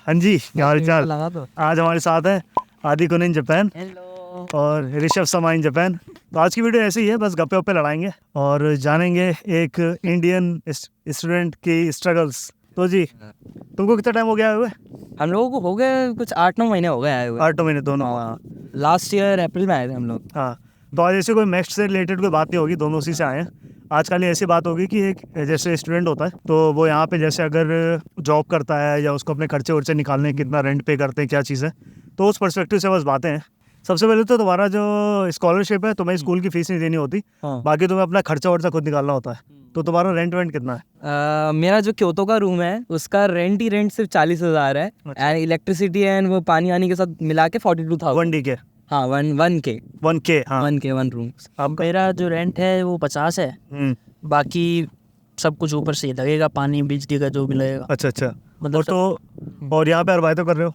हाँ जी, क्या हाल चाल। लगा तो आज हमारे साथ है आदि कुन इन जापान हेलो। और ऋषभ शर्मा इन जापान। तो आज की वीडियो ऐसी ही है, बस गप्पे वप्पे लड़ाएंगे और जानेंगे एक इंडियन स्टूडेंट की स्ट्रगल्स। तो जी, तुमको कितना टाइम हो गया हुए? हम लोगों को हो गए कुछ 8-9 महीने हो गए आए हुए। 8 महीने दोनों। हाँ, लास्ट ईयर अप्रैल में आए थे हम लोग। हाँ, तो आज ऐसे कोई मैथ्स से रिलेटेड कोई बात नहीं होगी, दोनों उसी से आए हैं। आज खाली ऐसी बात होगी कि एक जैसे स्टूडेंट होता है तो वो यहाँ पे जैसे अगर जॉब करता है या उसको अपने खर्चे वर्चे निकालने हैं, कितना रेंट पे करते हैं, क्या चीज़ है, तो उस पर्सपेक्टिव से बस बातें हैं। सबसे पहले तो तुम्हारा जो स्कॉलरशिप है, तुम्हें स्कूल की फीस नहीं देनी होती, हाँ। बाकी तुम्हें अपना खर्चा वर्चा खुद निकालना होता है। तो तुम्हारा रेंट वेंट कितना है? मेरा जो क्योतो का रूम है उसका रेंट सिर्फ 40,000 है। एंड इलेक्ट्रिसिटी एंड वो पानी वानी के साथ मिला के 42,000। 1 के हाँ, 1K। 1 के। हाँ, 1K 1 रूम। आपका? मेरा जो रेंट है वो 50 है। बाकी सब कुछ ऊपर से ही लगेगा, पानी बिजली का जो भी लगेगा। अच्छा अच्छा। मतलब और तो और यहाँ पे अरबाइतो कर रहे हो,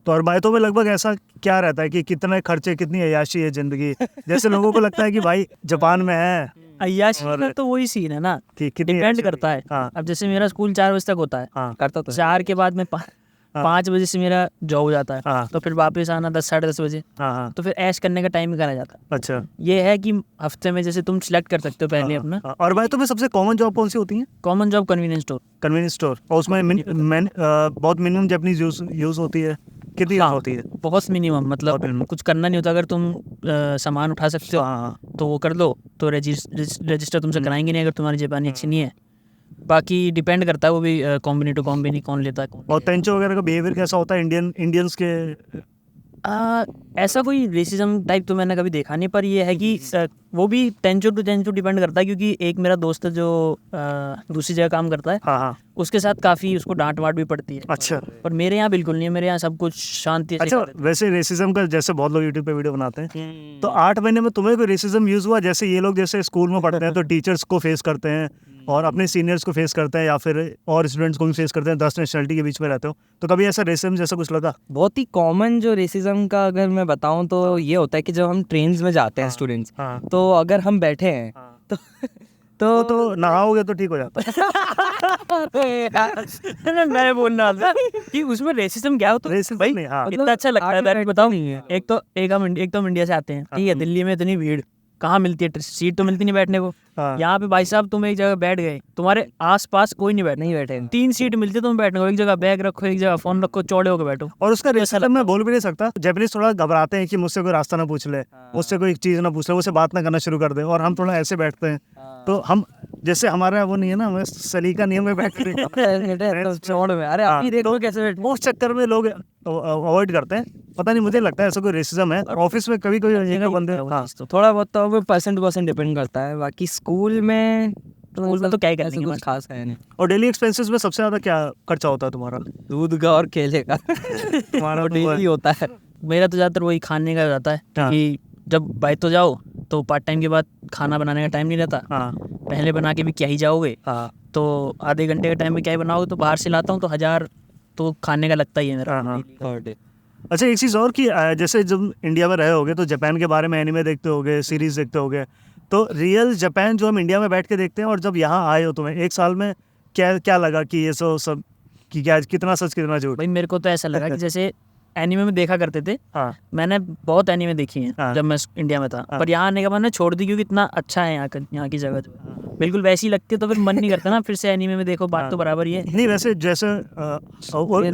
तो अरबाइतो में लगभग ऐसा क्या रहता है कि कितने खर्चे, कितनी अय्याशी है जिंदगी? जैसे लोगों को लगता है कि भाई जापान में है अय्याशी और- का तो वही सीन है ना, कि कितनी डिपेंड अय्याशी करता है। हाँ अब जैसे मेरा स्कूल 4 बजे तक होता है, हाँ करता तो है। 4 के बाद में 5 बजे से मेरा जॉब हो जाता है, हाँ तो फिर वापस आना 10 साढ़े 10 बजे, हाँ हाँ। तो फिर ऐश करने का टाइम निकाला जाता है। अच्छा ये है कि हफ्ते में जैसे तुम सिलेक्ट कर सकते हो पहले अपना हाँ। और अरबाइतो में सबसे कॉमन जॉब कौन सी होती है? Common job convenience store. Convenience store. और उसमें बहुत मिनिमम जापानीज यूज होती है, कितनी हाँ, होती है? बहुत मिनिमम, बहुत मतलब minimum। कुछ करना नहीं होता। अगर तुम सामान उठा सकते हो हाँ तो वो कर लो, तो रजिस्टर तुमसे कराएंगे नहीं अगर तुम्हारी जापानी अच्छी नहीं है। बाकी डिपेंड करता है वो भी कॉम्बिनी टू कॉम्बिनी, कौन लेता है कौन और तेंचो वगैरह का बिहेवियर कैसा होता है इंडियंस के? ऐसा कोई रेसिज्म टाइप तो मैंने कभी देखा नहीं, पर ये है कि वो भी टेंचो टू टेंचो डिपेंड करता है। क्योंकि एक मेरा दोस्त है जो दूसरी जगह काम करता है, हाँ हाँ। उसके साथ काफ़ी उसको डांट वाट भी पड़ती है। अच्छा पर मेरे यहाँ बिल्कुल नहीं है, मेरे यहाँ सब कुछ शांति से अच्छा। कर देते हैं। वैसे रेसिज्म का जैसे बहुत लोग यूट्यूब पे वीडियो बनाते हैं, तो 8 महीने में तुम्हें कोई रेसिज्म यूज हुआ? जैसे ये लोग जैसे स्कूल में पढ़ते हैं तो टीचर्स को फेस करते हैं और अपने सीनियर्स को फेस करते हैं, या फिर और स्टूडेंट्स को भी फेस करते हैं, 10 नेशनलिटी के बीच में रहते हो, तो कभी ऐसा रेसिज्म जैसा कुछ लगा? बहुत ही कॉमन जो रेसिज्म का अगर मैं बताऊं तो ये होता है कि जब हम ट्रेन्स में जाते हैं स्टूडेंट्स, हाँ तो अगर हम बैठे हैं तो वो तो नहाओगे तो ठीक हो जाता है। मैं बोल रहा था कि उसमें रेसिज्म क्या हो, तो Racism भाई नहीं, हाँ। इतना अच्छा लगता है। आर्ट में मैं बताऊं, नहीं है। एक तो हम इंडिया से आते हैं, ठीक है, दिल्ली में इतनी भीड़, कहाँ मिलती है सीट, तो मिलती नहीं बैठने को। हाँ। यहाँ पे भाई साहब तुम एक जगह बैठ गए, तुम्हारे आसपास कोई नहीं बैठे, 3 सीट मिलती है, तुम बैठने को, एक जगह बैग रखो, एक जगह फोन रखो, चौड़े होकर बैठो। और उसका रेसिज्म मैं बोल भी नहीं सकता। जापानीज थोड़ा घबराते हैं कि मुझसे कोई रास्ता ना पूछ ले, मुझसे कोई चीज़ ना पूछ ले, मुझसे बात ना करना शुरू कर दे, और हम थोड़ा ऐसे बैठते हैं। तो हम जैसे हमारा वो नहीं है ना, हमें सलीका नहीं, हमें बैठते हैं। चौड़ में अरे हाँ, अभी देखो तो कैसे बैठ। उस चक्कर में लोग अवॉइड करते हैं। पता नहीं, मुझे लगता है ऐसा कोई रेसिज्म है। और ऑफिस में कभी कोई ये बंदे, हाँ तो थोड़ा बहुत तो परसेंट टू परसेंट डिपेंड करता है। बाकी स्कूल में तो क्या ही ऐसा करेंगे, कुछ बस। खास है नहीं। और डेली एक्सपेंसेस में सबसे ज़्यादा क्या खर्चा होता है तुम्हारा? दूध का और केले का तुम्हारा तो डेली होता है। मेरा तो ज़्यादातर वही खाने का रहता है हाँ। कि जब बाइक तो जाओ तो पार्ट टाइम के बाद खाना बनाने का टाइम नहीं रहता। हाँ पहले बना के भी क्या ही जाओगे, हाँ तो आधे घंटे का टाइम में क्या ही बनाओगे, तो बाहर से लाता हूँ तो 1000 तो खाने का लगता ही है मेरा। हाँ हाँ। पर डे अच्छा, एक चीज़ और कि जैसे जब इंडिया में रहे होगे तो जापान के बारे में एनिमे देखते होगे, सीरीज देखते होगे, तो रियल जापान जो हम इंडिया में बैठ के देखते हैं और जब यहाँ आए हो तुम्हें 1 साल में, क्या क्या लगा कि ये सब कि क्या कितना सच कितना झूठ? भाई मेरे को तो ऐसा लगा कि जैसे एनीमे में देखा करते थे, हाँ मैंने बहुत एनीमे देखी हैं हाँ। जब मैं इंडिया में था, हाँ। पर यहाँ आने के बाद मैंने छोड़ दी, क्योंकि इतना अच्छा है यहाँ की जगह जो है, बिल्कुल वैसी लगती है, तो फिर मन नहीं करता ना फिर से एनीमे में देखो, बात तो बराबर ही है। नहीं, वैसे जैसे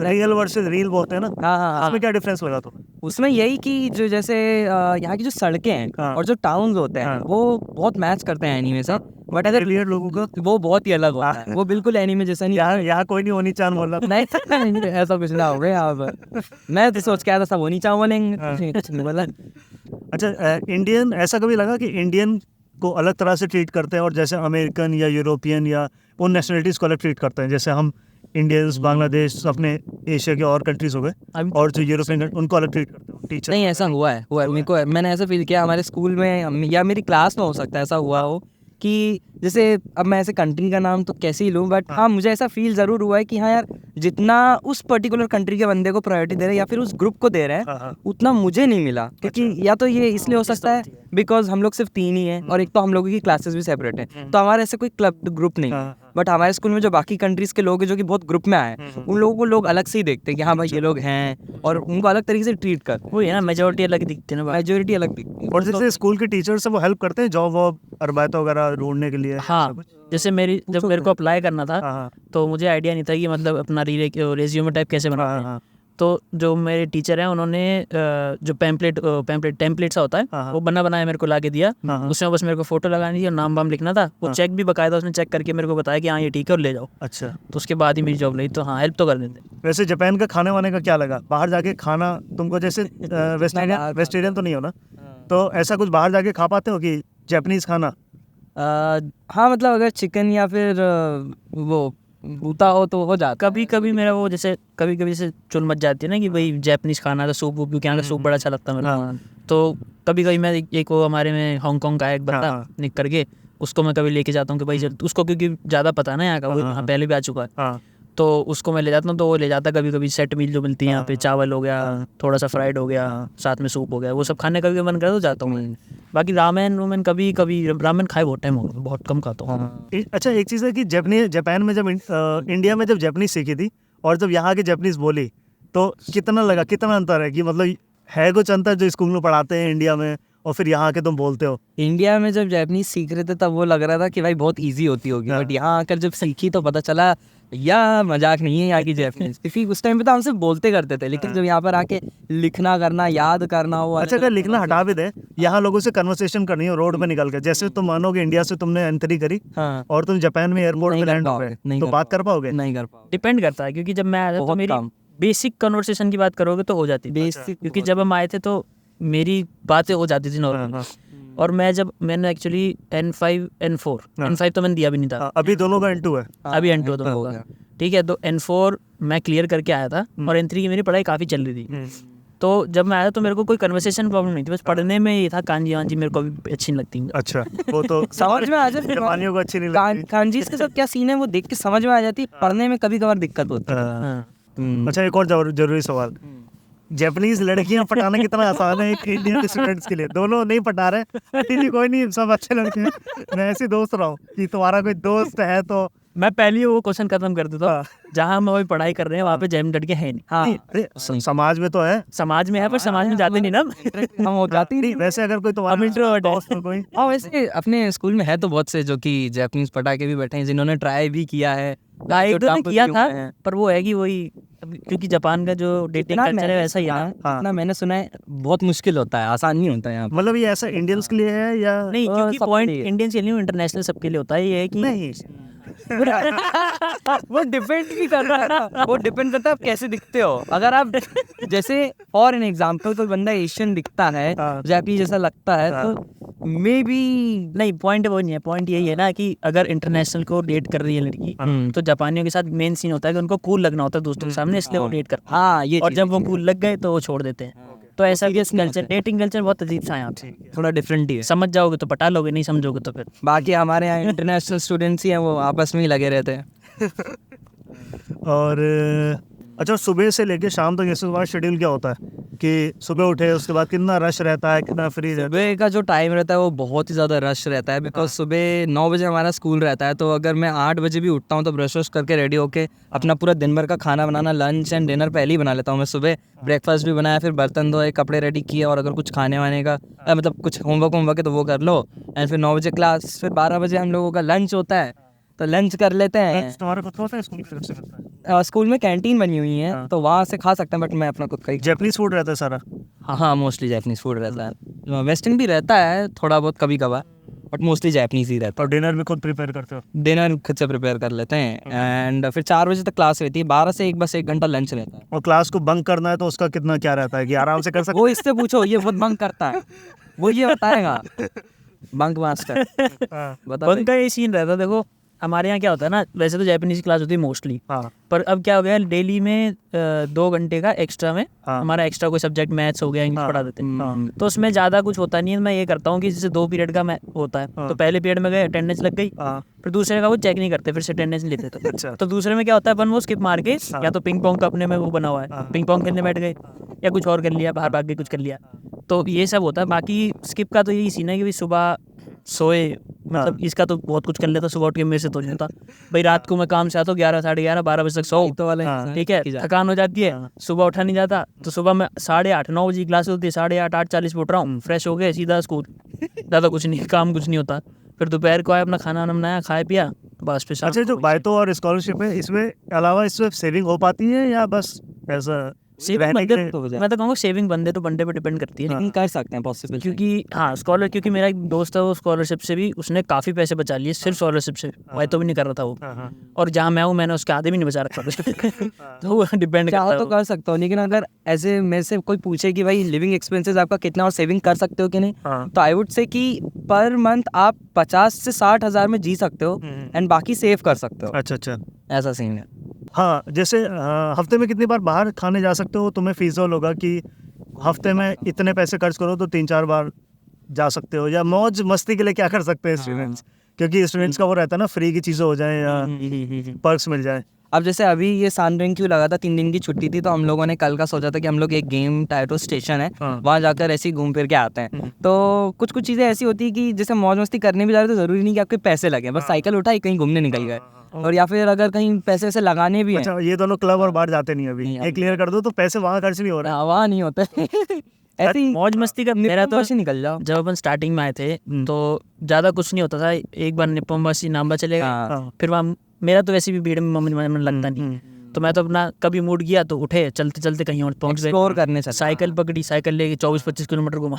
रियल वर्सेस रील बोलते हैं ना, हाँ हाँ उसमें क्या डिफरेंस लगा तुम्हें? उसमें यही कि जो जैसे यहाँ की जो सड़कें हैं हाँ। और जो टाउन्स होते हैं हाँ। वो बहुत मैच करते हैं एनीमे से। बट अगर क्लियर लोगों को वो बहुत ही अलग होता है, वो बिल्कुल एनीमे जैसा नहीं। यहाँ कोई नहीं होनी चांद बोल रहा। नहीं ऐसा कुछ ना हो गया यहाँ पर। मैं तो सोच के आया था सब होनी चाहो बोलेंगे, कुछ नहीं बोला। अच्छा, इंडियन ऐसा कभी लगा कि इंडियन को अलग तरह से ट्रीट करते हैं और जैसे अमेरिकन या यूरोपियन या उन नेशनलिटीज़ को अलग ट्रीट करते हैं, जैसे हम इंडियंस बांग्लादेश अपने एशिया के और कंट्रीज हो गए, और जो यूरोपियन उनको अलग ट्रीट करते हैं टीचर? नहीं ऐसा हुआ है मेरे को, मैंने ऐसा फील किया हमारे स्कूल में या मेरी क्लास में, हो सकता है ऐसा हुआ हो कि जैसे अब मैं ऐसे कंट्री का नाम तो कैसे ही लूँ, बट हाँ मुझे ऐसा फील ज़रूर हुआ है कि हाँ यार जितना उस पर्टिकुलर कंट्री के बंदे को प्रायोरिटी दे रहे हैं या फिर उस ग्रुप को दे रहे हाँ, हैं हाँ। उतना मुझे नहीं मिला। क्योंकि या तो ये इसलिए हो सकता है बिकॉज हम लोग सिर्फ 3 ही हैं, और एक तो हम लोगों की क्लासेस भी सेपरेट हैं, तो हमारा ऐसे कोई क्लब ग्रुप नहीं। हाँ, बट हमारे स्कूल में जो बाकी कंट्रीज के लोग हैं जो कि बहुत ग्रुप में आए उन लोगों को लोग अलग से ही देखते हैं कि हाँ भाई ये लोग हैं और उनको अलग तरीके से ट्रीट करते वो है ना, मेजोरिटी अलग दिखती है ना हैं, बात। मेजोरिटी अलग दिखती है। और जैसे स्कूल के टीचर्स है वो हेल्प करते हैं जॉब वॉब अरबायत वगैरह ढूंढने के लिए? हाँ, जैसे जब मेरे को अप्लाई करना था हाँ तो मुझे आइडिया नहीं था कि मतलब अपना रेज्यूमे टाइप कैसे बनाते हाँ हैं। हाँ तो जो मेरे टीचर हैं उन्होंने जो टेम्पलेट सा होता है हाँ। वो बनाया मेरे को ला के दिया। हाँ। उसमें बस मेरे को फोटो लगानी थी और नाम वाम लिखना था। वो चेक भी बकायदा उसने चेक करके मेरे को बताया कि हाँ ये ठीक है और ले जाओ। अच्छा। तो उसके बाद ही मेरी जॉब लगी। तो हाँ, हेल्प तो कर देते। वैसे जापान का खाने वाने का क्या लगा? बाहर जाके खाना तुमको जैसे वेजिटेरियन तो नहीं हो ना, तो ऐसा कुछ बाहर जाके खा पाते हो कि जापानीज खाना? हाँ मतलब अगर चिकन या फिर वो बूता हो तो हो जाता। कभी कभी मेरा वो जैसे कभी कभी चुल मच जाती है ना कि भाई जापानीज खाना था, सूप वूप, क्योंकि यहाँ का सूप बड़ा अच्छा लगता है मेरे को। हाँ। तो कभी कभी मैं एक वो हमारे में हांगकांग का एक बंदा हाँ। निक करके उसको मैं कभी लेके जाता हूँ कि भाई उसको क्योंकि ज़्यादा पता है ना यहाँ का, वो यहाँ पहले भी आ चुका है। हाँ तो उसको मैं ले जाता हूँ, तो वो ले जाता कभी कभी सेट मील जो मिलती है यहाँ पे, चावल हो गया, थोड़ा सा फ्राइड हो गया, साथ में सूप हो गया, वो सब खाने का भी मन करे तो जाता हूँ। बाकी रामेन कभी कभी रामेन खाए बहुत टाइम हो गया, बहुत कम खाता हूँ। अच्छा, एक चीज़ है कि जापान में जब इंडिया में जब जापानीज सीखी थी और जब यहाँ की जापानीज बोली तो कितना लगा, कितना अंतर है? कि मतलब है कुछ अंतर जो स्कूल में पढ़ाते हैं इंडिया में और फिर यहाँ के तुम बोलते हो? इंडिया में जब जापानीज सीख रहे थे तब वो लग रहा था कि भाई बहुत इजी होती होगी, बट यहाँ आकर जब सीखी तो पता चला या मजाक नहीं है यहाँ की जापानीज। क्योंकि उस टाइम पे तो हमसे बोलते करते थे, लेकिन जब यहाँ पर आके लिखना करना, याद करना, वो अच्छा, अगर लिखना हटा भी दे, यहाँ लोगों से कन्वर्सेशन करनी हो रोड पे निकल के, जैसे तुम मानोगे इंडिया से तुमने एंट्री करी हाँ और तुम जापान में एयरपोर्ट नहीं पे कर लैंड हो पाओगे, गए, नहीं तो कर बात कर पाओगे? नहीं कर पाओगे। डिपेंड करता है, क्योंकि जब मैं आया था तो बहुत मेरी कम। बेसिक कन्वर्सेशन की बात करोगे तो हो जाती थी। बेसिक क्योंकि जब हम आए थे तो मेरी बातें हो जाती थी नॉर्मल। और मैंने एक्चुअली N5 N4 तो मैंने दिया भी नहीं था। अभी दोनों का N2 है। अभी N2 तो होगा, ठीक है। तो N4 मैं क्लियर करके आया था और N3 की मेरी पढ़ाई काफ़ी चल रही थी। तो जब मैं आया तो मेरे को कोई कन्वर्सेशन प्रॉब्लम नहीं थी, बस पढ़ने में ये था कांजी वांजी मेरे को अभी अच्छी नहीं लगती। अच्छा, वो तो समझ में आ जाती जापानियों को अच्छी नहीं लगती। कांजीज के साथ क्या सीन है वो देख के समझ में आ जाती, पढ़ने में कभी कभार दिक्कत होती है। हाँ। अच्छा, एक और जरूरी सवाल, जापानीज लड़कियां पटाना कितना आसान है एक इंडियन स्टूडेंट्स के लिए? दोनों नहीं पटा रहे, ठीक, कोई नहीं, सब अच्छे लड़के हैं। मैं ऐसे दोस्त रहा हूँ कि तुम्हारा कोई दोस्त है तो मैं पहले वो क्वेश्चन खत्म कर देता हूँ। जहाँ हम अभी पढ़ाई कर रहे हैं वहाँ पे जैम लड़के हैं नहीं। हाँ अरे, समाज में तो है, समाज में है पर समाज में जाते नहीं ना। हम हो जाती नहीं, वैसे अगर कोई तुम्हारा introvert है। दोस्त हो कोई। हाँ वैसे अपने स्कूल में है तो बहुत से जो कि जापानीज पटा के भी बैठे हैं, जिन्होंने ट्राई भी किया है। एक दो ने जो किया टॉप था, पे हैं। पर वो है कि वही क्योंकि जापान का जो डेटिंग कल्चर है वैसा ही है ना। हाँ। ना मैंने सुना है बहुत मुश्किल होता है, आसान नहीं होता है यहाँ पे। मतलब ये ऐसा इंडियंस के लिए है या नहीं, क्योंकि सबके पॉइंट लिए। इंडियंस के लिए इंटरनेशनल सबके लिए होता है। ये है कि नहीं? वो डिपेंड भी कर रहा है ना, वो डिपेंड करता है आप कैसे दिखते हो। अगर आप जैसे फॉर एन एग्जांपल कोई बंदा एशियन दिखता है, हाँ। जापानीज जैसा लगता है, तो मे बी नहीं, पॉइंट वो नहीं है। पॉइंट यही है ना कि अगर इंटरनेशनल को डेट कर रही है लड़की तो जापानियों के साथ मेन सीन होता है कि उनको कूल लगना होता है दोस्तों के सामने, इसलिए वो डेट करते हैं। हाँ ये और चीज़ जब वो कूल लग गए तो वो छोड़ देते हैं। तो ऐसा कल्चर, डेटिंग कल्चर बहुत अजीब सा है यहाँ पे। थोड़ा डिफरेंट ही है। समझ जाओगे तो पटा लोगे, नहीं समझोगे तो फिर बाकी हमारे यहाँ इंटरनेशनल स्टूडेंट्स ही हैं, वो आपस में ही लगे रहते हैं। और अच्छा, सुबह से लेके शाम तक ऐसे तुम्हारा शेड्यूल क्या होता है कि सुबह उठे उसके बाद कितना रश रहता है, कितना फ्री रहता सुबह का जो टाइम रहता है वो बहुत ही ज़्यादा रश रहता है, बिकॉज सुबह 9 बजे हमारा स्कूल रहता है। तो अगर मैं 8 बजे भी उठता हूँ तो ब्रश वश करके रेडी होके अपना पूरा दिन भर का खाना बनाना, लंच एंड डिनर पहले ही बना लेता हूँ मैं। सुबह ब्रेकफास्ट भी बनाया, फिर बर्तन धोए, कपड़े रेडी किए, और अगर कुछ खाने वाने का मतलब कुछ होमवर्क है तो वो कर लो। एंड फिर 9 बजे क्लास, फिर 12 बजे हम लोगों का लंच होता है तो लंच कर लेते हैं। है? तुम्हारा खुद का होता है स्कूल की तरफ से मिलता है? स्कूल में कैंटीन बनी हुई है तो वहाँ से खा सकते हैं, बट मैं अपना खुद का ही। जापानीज फूड रहता है सारा? हाँ मोस्टली जापानीज फूड रहता है, वेस्टर्न भी रहता है थोड़ा बहुत कभी कभार, बट मोस्टली जापानीज ही रहता और डिनर भी खुद प्रिपेयर करते हो? है। डिनर खुद से प्रिपेयर कर लेते हैं। एंड फिर 4 बजे तक क्लास रहती है, 12 से 1 बस 1 घंटा लंच रहता है। और क्लास को बंक करना है तो उसका कितना क्या रहता है कि आराम से कर सकते? वो इससे पूछो, ये बहुत बंक करता है, वो ये बताएगा। बंक मास्टर हाँ। बता बंक का ये सीन रहता है। देखो हमारे यहाँ क्या होता है ना, वैसे तो जापानीज क्लास होती है मोस्टली, हाँ। पर अब क्या हो गया, डेली में 2 घंटे का एक्स्ट्रा में हाँ। हमारा एक्स्ट्रा कोई सब्जेक्ट मैथ्स हो गया, इंग्लिश हाँ। पढ़ा देते हैं। हाँ। तो उसमें ज़्यादा कुछ होता नहीं है। मैं ये करता हूँ कि जैसे 2 पीरियड का मैं होता है हाँ। तो पहले पीरियड में गए, अटेंडेंस लग गई, हाँ। फिर दूसरे का वो चेक नहीं करते, फिर से अटेंडेंस नहीं लेते थे। अच्छा। तो दूसरे में क्या होता है, अपन वो स्किप मार के हाँ। या तो पिंग पोंग का अपने में वो बना हुआ है, हाँ। पिंग पोंग खेलने बैठ गए, या कुछ और कर लिया, बाहर भाग के कुछ कर लिया। तो ये सब होता है। बाकी स्किप का तो यही सीन है कि भाई सुबह सोए, मतलब इसका तो बहुत कुछ कर लेता, सुबह उठ के मेरे से तो नहीं होता भाई। रात को मैं काम से आता हूँ 11, साढ़े 11, 12 बजे तक सो, तो वाले ठीक है, थकान हो जाती है, सुबह उठा नहीं जाता, तो सुबह मैं 8:30, 9 बजे क्लास होती है, 8:30, 8:40 पे उठ रहा हूँ, फ्रेश हो गए, सीधा स्कूल, ज़्यादा कुछ नहीं, काम कुछ नहीं होता। फिर दोपहर को आया, अपना खाना वाना बनाया, खाया पिया, बस फिर शाम अच्छा, जो को बायतो और स्कॉलरशिप है, इसमें अलावा इसमें सेविंग हो पाती है या बस ऐसा सेविंग रहने के बंदे, लिए? तो हो जाए। मैं तो कहूँगा सेविंग बंदे तो बंदे पे डिपेंड करती है, लेकिन कर सकते हैं पॉसिबल, क्योंकि हाँ स्कॉलर, क्योंकि मेरा एक दोस्त है वो स्कॉलरशिप से भी उसने काफ़ी पैसे बचा लिए, सिर्फ स्कॉलरशिप से, वही तो भी नहीं कर रहा था वो, हाँ, और जहाँ मैं हूँ मैंने उसके आधे भी नहीं बचा रखा तो वो डिपेंड चाहो करता तो है। कर सकता हूँ, लेकिन अगर ऐसे मेरे से कोई पूछे कि भाई लिविंग एक्सपेंसेस आपका कितना और सेविंग कर सकते हो कि नहीं, हाँ। तो आई वुड से कि पर मंथ आप 50 से 60 हज़ार में जी सकते हो एंड बाकी सेव कर सकते हो, अच्छा अच्छा। ऐसा सीन है। हाँ, जैसे हफ्ते में कितनी बार बाहर खाने जा सकते हो? तुम्हें फीजल होगा कि हफ्ते में इतने पैसे खर्च करो तो 3-4 बार जा सकते हो, या मौज मस्ती के लिए क्या कर सकते हैं स्टूडेंट्स? क्योंकि स्टूडेंट्स का वो रहता है ना, फ्री की चीज़ें हो जाए या पर्क्स मिल जाए। अब जैसे अभी ये सान क्यों लगा था, 3 दिन की छुट्टी थी, तो हम लोगों ने कल का सोचा था कि हम लोग एक गेम टाइटो स्टेशन है हाँ। वहाँ जाकर ऐसे ही घूम फिर के आते हैं। तो कुछ कुछ चीज़ें ऐसी होती है कि जैसे मौज मस्ती करने भी जा रहे तो ज़रूरी नहीं कि आपके पैसे लगे, बस साइकिल उठाई कहीं घूमने निकल गए, और या फिर अगर कहीं पैसे वैसे लगाने भी हैं, अच्छा, ये दोनों क्लब और बाहर जाते नहीं अभी, नहीं, ये क्लियर कर दो, तो पैसे वहाँ खर्च नहीं हो रहे। वहाँ नहीं होता ऐसे ही मौज मस्ती का मेरा तो बस ही निकल जाओ। जब अपन स्टार्टिंग में आए थे तो ज़्यादा कुछ नहीं होता था, एक बार निप्पम बस नाम्बा चलेगा, हाँ। फिर वहाँ मेरा तो वैसे भी भीड़ में मन लगता नहीं, तो मैं तो अपना कभी मूड गया तो उठे, चलते चलते कहीं और पहुँच गए, एक्सप्लोर करने चलते। साइकिल पकड़ी, साइकिल लेके 24-25 किलोमीटर घुमा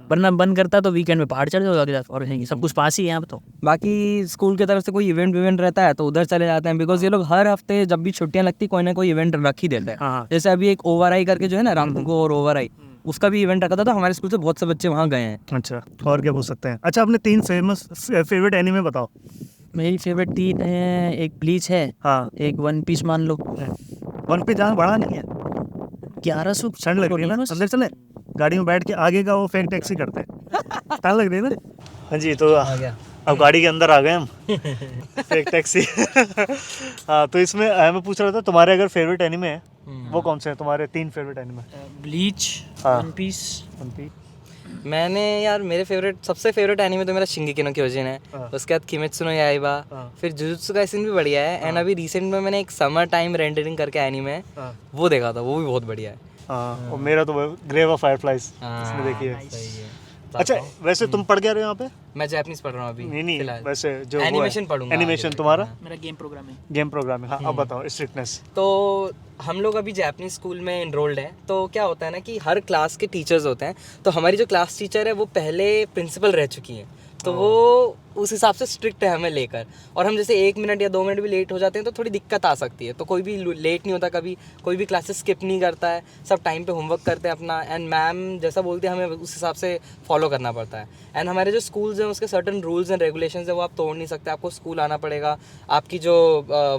वरना बंद करता तो वीकेंड में पहाड़ चढ़ जाओ, और यहीं सब कुछ पास ही है यहाँ पे तो। बाकी स्कूल की तरफ से कोई इवेंट रहता है तो उधर चले जाते हैं, बिकॉज ये लोग हर हफ्ते जब भी छुट्टियां लगती कोई ना कोई इवेंट रख ही देते हैं। हाँ। जैसे अभी एक ओवर आई करके जो है ना, रामपुर और ओवर आई, उसका भी इवेंट रखा था, तो हमारे स्कूल से बहुत से बच्चे वहाँ गए हैं। अच्छा, और क्या पूछ सकते हैं? अच्छा, अपने 3 फेवरेट एनीमे बताओ। मेरी फेवरेट 3 है, एक ब्लीच है, हाँ, एक वन पीस मान लो। वन पे जहाँ बड़ा नहीं है, 1100 ठंड लग रही है ना, अंदर चले गाड़ी में बैठ के, आगे का वो फेक टैक्सी करते हैं, ठंड लग रही है ना। हाँ जी, तो अब गाड़ी के अंदर आ गए हम फेक टैक्सी हाँ, तो इसमें मैं पूछ रहा था, तुम्हारे अगर फेवरेट एनीमे है वो कौन से हैं तुम्हारे 3 फेवरेट एनीमे? ब्लीच, हाँ। One Piece. मैंने यार मेरे सबसे फेवरेट एनीमे तो मेरा शिंगेकी नो क्योजिन है, हाँ। उसके बाद किमेत्सु नो याइबा, हाँ। फिर जुजुत्सु काइसेन भी बढ़िया है, एंड अभी रिसेंट में मैंने एक समर टाइम रेंडरिंग करके एनीमे है, वो देखा था, वो भी बहुत बढ़िया है। हाँ, और मेरा तो ग्रेव ऑफ फायरफ्लाइज इसमें देखी है। सही है। अच्छा, वैसे तुम पढ़ क्या रहे हो यहाँ पे? मैं जापानीज पढ़ रहा हूँ अभी नहीं, फिलहाल। वैसे जो एनिमेशन पढ़ूंगा एनिमेशन आगे। तुम्हारा मेरा गेम प्रोग्राम है। Game programming. हाँ, अब बताओ स्ट्रिक्टनेस। तो हम लोग अभी जापानीज स्कूल में इनरोल्ड हैं, तो क्या होता है ना कि हर क्लास के टीचर्स होते हैं, तो हमारी जो क्लास टीचर है वो पहले प्रिंसिपल रह चुकी हैं, तो वो उस हिसाब से स्ट्रिक्ट है हमें लेकर, और हम जैसे 1 मिनट या 2 मिनट भी लेट हो जाते हैं तो थोड़ी दिक्कत आ सकती है, तो कोई भी लेट नहीं होता, कभी कोई भी क्लासेस स्किप नहीं करता है, सब टाइम पे होमवर्क करते हैं अपना, एंड मैम जैसा बोलती है हमें उस हिसाब से फॉलो करना पड़ता है। एंड हमारे जो स्कूल्स हैं उसके सर्टन रूल्स एंड रेगुलेशंस है, वो आप तोड़ नहीं सकते, आपको स्कूल आना पड़ेगा, आपकी जो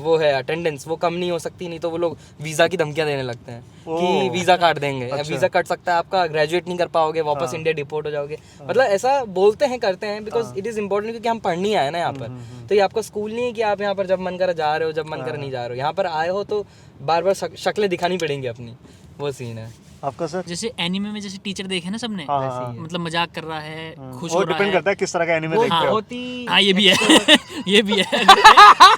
वो है अटेंडेंस वो कम नहीं हो सकती, नहीं तो वो लोग वीज़ा की धमकियाँ देने लगते हैं कि वीज़ा काट देंगे, वीज़ा कट सकता है आपका, ग्रेजुएट नहीं कर पाओगे, वापस इंडिया डिपोर्ट हो जाओगे, मतलब ऐसा बोलते हैं करते हैं, बिकॉज इट इज़ इंपॉर्टेंट, क्योंकि हम पढ़ने आए ना यहाँ पर, तो ये आपका स्कूल नहीं है कि आप यहाँ पर जब मन कर जा रहे हो, जब मन कर नहीं जा रहे हो, यहाँ पर आए हो तो बार बार शक्लें दिखानी पड़ेंगी अपनी, वो सीन है। आपका सर? जैसे एनिमे में जैसे टीचर देखे ना सबने, हाँ, मतलब मजाक कर रहा है, खुश वो हो रहा डिपेंड है, करता है किस तरह का एनीमे देखते हो। बहुत ही हाँ ये भी है ये भी है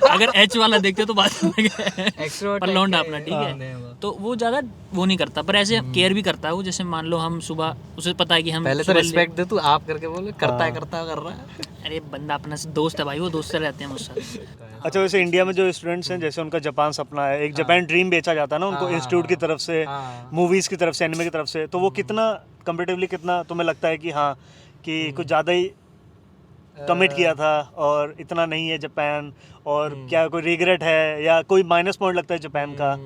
अगर एच वाला देखते हो तो बात Extrovert पर लौंडा type अपना, के ठीक बंदे है, हैं वो। तो वो ज़्यादा वो नहीं करता, पर ऐसे केयर भी करता है वो, जैसे मान लो हम सुबह, उसे पता है कि हम पहले तो सुबह रिस्पेक्ट दे, तू आप करके बोले, करता है कर रहा है। अरे बंदा अपना दोस्त है भाई, वो दोस्त से रहते हैं मुझसे। अच्छा, वैसे इंडिया में जो स्टूडेंट्स हैं, जैसे उनका जापान सपना है, एक जापान ड्रीम बेचा जाता है ना उनको, इंस्टीट्यूट की तरफ से, मूवीज़ की तरफ से, एनिमे की तरफ से, तो वो कितना कंपेरेटिवली कितना तुम्हें लगता है कि हाँ कि कुछ ज़्यादा ही कमिट किया था और इतना नहीं है जापान, और क्या कोई रिग्रेट है या कोई माइनस पॉइंट लगता है जापान का?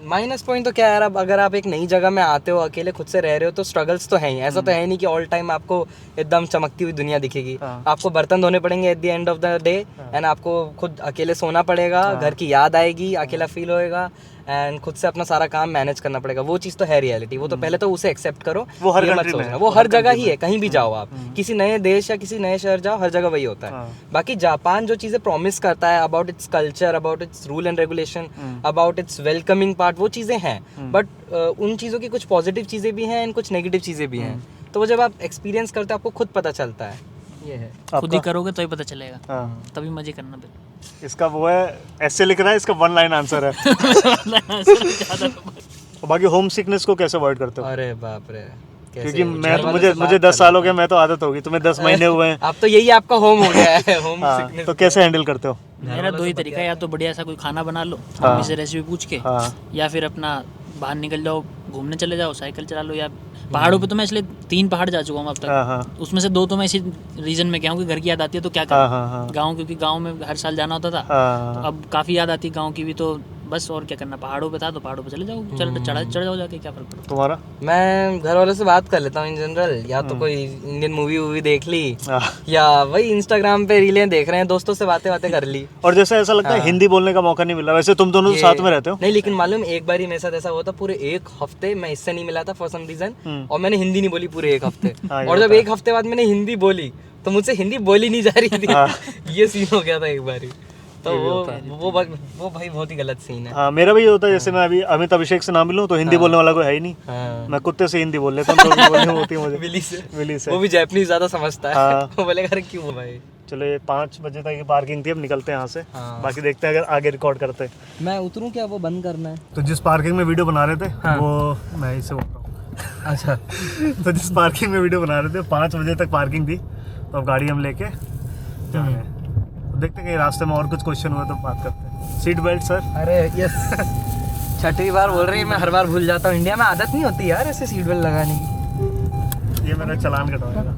माइनस पॉइंट तो क्या है यार, अब अगर आप एक नई जगह में आते हो, अकेले खुद से रह रहे हो, तो स्ट्रगल्स तो हैं ही, ऐसा तो है नहीं कि ऑल टाइम आपको एकदम चमकती हुई दुनिया दिखेगी, आपको बर्तन धोने पड़ेंगे at the end of the day, and आपको खुद अकेले सोना पड़ेगा, घर की याद आएगी, अकेला फील होएगा, एंड खुद से अपना सारा काम मैनेज करना पड़ेगा, वो चीज़ तो है रियलिटी, वो तो पहले तो उसे एक्सेप्ट करो, वो हर ये मत country में सोचना, है, वो हर जगह ही है, कहीं भी जाओ आप, किसी नए देश या किसी नए शहर जाओ, हर जगह वही होता है। बाकी जापान जो चीज़ें प्रॉमिस करता है about its culture, about it's rule and regulation, about it's welcoming part, वो चीज़ें हैं, बट उन चीज़ों की कुछ पॉजिटिव चीज़ें भी हैं एंड कुछ नेगेटिव चीज़ें भी हैं, तो वो जब आप एक्सपीरियंस करते हो आपको खुद पता चलता है। ये है। खुद ही आपका? करोगे तो ही पता चलेगा, हाँ तभी मजे करना फिर। इसका वो है ऐसे लिख रहा है, इसका 1 लाइन आंसर है। और बाकी होम सिकनेस को कैसे अवॉइड करते हो? अरे बाप रे, क्योंकि मुझे 10 साल हो गए, मैं तो आदत होगी, तुम्हें 10 महीने हुए हैं। अब तो यही आपका होम हो गया है, होम हाँ, सिकनेस। तो कैसे हैंडल करते हो? मेरा 2 ही तरीका है, या तो बढ़िया सा कोई खाना बना लो हाँ। मम्मी से रेसिपी पूछ के, हाँ या फिर अपना बाहर निकल जाओ, घूमने चले जाओ, साइकिल चला लो। या पहाड़ों पे तो मैं इसलिए 3 पहाड़ जा चुका हूँ अब तक। हाँ हाँ उसमें से 2 तो मैं इसी रीजन में गया हूँ कि घर की याद आती है तो क्या हाँ करूँ। हाँ गाँव, क्योंकि गाँव में हर साल जाना होता था, तो हाँ अब काफ़ी याद आती है गाँव की भी। तो बस और क्या करना, पहाड़ों पे था तो पहाड़ों पे चले जाओ, चढ़ जाओ जाके, क्या फर्क पड़ता। तुम्हारा? मैं घर वालों से बात कर लेता हूँ इन जनरल, या तो कोई इंडियन मूवी वूवी देख ली, हाँ। या वही इंस्टाग्राम पे रीलें देख रहे हैं, दोस्तों से बातें कर ली। और जैसे ऐसा लगता है हिंदी बोलने का मौका नहीं मिला, वैसे तुम दोनों तो साथ में रहते हो। नहीं, लेकिन मालूम एक बार ही मेरे साथ ऐसा हुआ था, पूरे 1 हफ्ते मैं इससे नहीं मिला था फॉर सम रीजन, और मैंने हिंदी नहीं बोली पूरे 1 हफ्ते। हाँ, ये और जब होता है। 1 हफ्ते बाद मैंने हिंदी बोली तो मुझसे हिंदी बोली नहीं जा रही थी। ये सीन हो गया था एक बार ही, तो वो भाई बहुत ही गलत सीन है। हाँ मेरा भी ये होता है, जैसे मैं अभी अमित अभिषेक से नाम मिलूं तो हिंदी बोलने वाला कोई है ही नहीं। हाँ। मैं कुत्ते से हिंदी बोल लेता हूँ, तो बोलनी होती है मुझे विली से। वो भी जापानीज ज्यादा समझता है। हाँ। वो बोलेगा अरे क्यों भाई। चलो ये 5 बजे तक की पार्किंग थी, अब निकलते हैं यहाँ से। हाँ। बाकी देखते हैं अगर आगे रिकॉर्ड करते हैं। मैं उतरूं क्या, वो बंद करना है? तो जिस पार्किंग में वीडियो बना रहे थे हाँ। वो मैं इससे बोल रहा हूँ। अच्छा। तो जिस पार्किंग में वीडियो बना रहे थे 5 बजे तक पार्किंग थी, तो अब गाड़ी हम लेके जा रहे हैं। तो देखते हैं कि रास्ते में और कुछ क्वेश्चन हुए तो बात करते हैं। Seat belt sir? अरे यस। 6वीं बार बोल रही है, मैं हर बार भूल जाता हूँ। इंडिया में आदत नहीं होती यार ऐसे सीट बेल्ट लगाने की। ये मेरा चालान कटवाएगा।